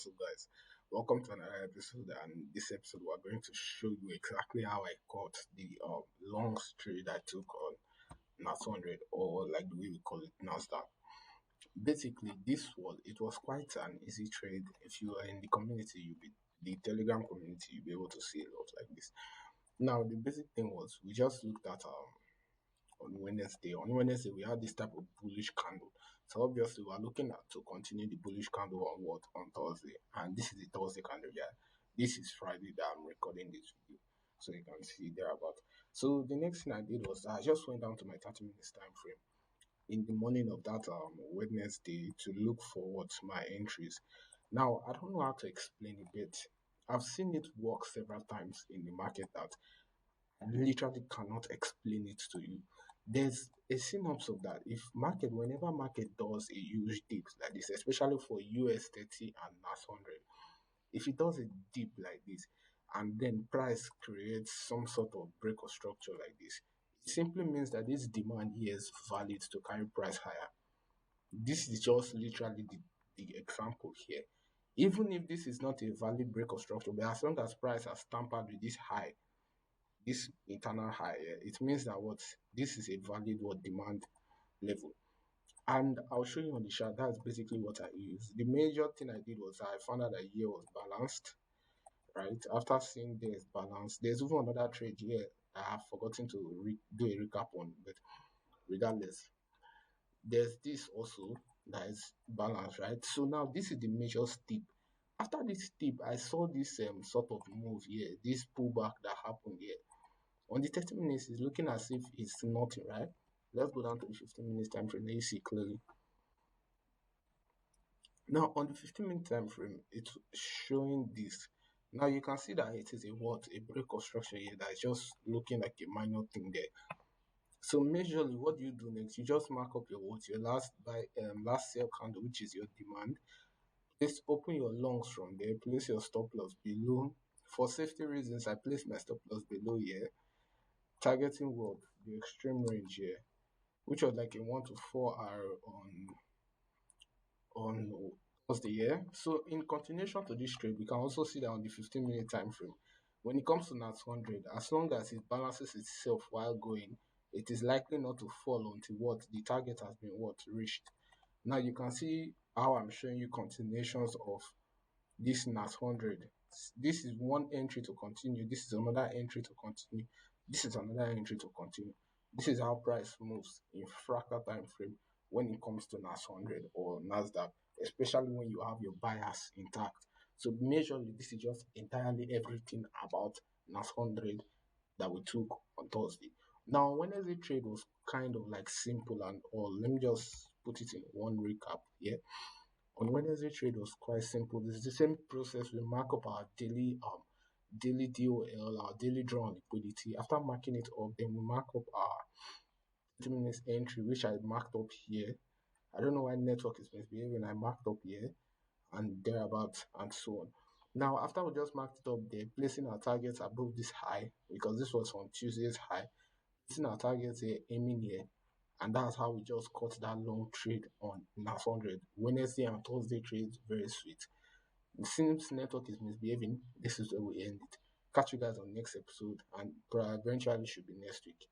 what's up, guys? Welcome to another episode. And this episode, we're going to show you exactly how I caught the long trade I took on nas 100, or like the way we call it, Nasdaq. Basically, it was quite an easy trade. If you are in the community, you'll be the Telegram community, you'll be able to see a lot like this. Now, the basic thing was we just looked at on Wednesday. On Wednesday, we had this type of bullish candle. So obviously, we are looking at to continue the bullish candle on what on Thursday, and this is the Thursday candle. Yeah, this is Friday that I'm recording this video, so you can see there about. So the next thing I did was I just went down to my 30 minutes time frame in the morning of that Wednesday to look for what my entries. Now I don't know how to explain it, but I've seen it work several times in the market that I literally cannot explain it to you. There's a synopsis of that. Whenever market does a huge dip like this, especially for US 30 and nas 100, if it does a dip like this and then price creates some sort of break or structure like this, it simply means that this demand here is valid to carry price higher. This is just literally the example here. Even if this is not a valid break or structure, but as long as price has tampered with this high, this internal high, it means that what this is a valid what demand level. And I'll show you on the chart. That's basically what I used. The major thing I did was I found out that here was balanced, right? After seeing there's balance, there's even another trade here that I've forgotten to do a recap on, but regardless, there's this also that is balanced, right? So now this is the major steep. After this steep, I saw this sort of move here, this pullback that happened here. On the 30 minutes, it's looking as if it's nothing, right? Let's go down to the 15 minutes time frame. Let you see clearly. Now, on the 15-minute time frame, it's showing this. Now, you can see that it is a what? A break of structure here that is just looking like a minor thing there. So, majorly, what do you do next? You just mark up your what? Your last sell candle, which is your demand. Please open your longs from there. Place your stop loss below. For safety reasons, I place my stop loss below here, targeting what? The extreme range here, which was like a 1 to 4 hour on Thursday. Yeah. So in continuation to this trade, we can also see that on the 15-minute time frame, when it comes to nas 100, as long as it balances itself while going, it is likely not to fall until what the target has been what reached. Now you can see how I'm showing you continuations of this nas 100. This is one entry to continue. This is another entry to continue. This is another entry to continue. This is how price moves in fractal time frame when it comes to nas 100 or Nasdaq, especially when you have your bias intact. So majorly, this is just entirely everything about nas 100 that we took on Thursday. Now, Wednesday trade was kind of like simple and all. Let me just put it in one recap here. On Wednesday trade was quite simple. It's the same process. We mark up our daily DOL, our daily draw on liquidity. After marking it up, then we mark up our 30 minutes entry, which I marked up here. I don't know why network is misbehaving. I marked up here and thereabout and so on. Now, after we just marked it up there, placing our targets above this high, because this was on Tuesday's high, placing our targets here, aiming here, and that's how we just caught that long trade on nas 100. Wednesday and Thursday trades, very sweet. Since network is misbehaving, this is where we end it. Catch you guys on next episode, and eventually should be next week.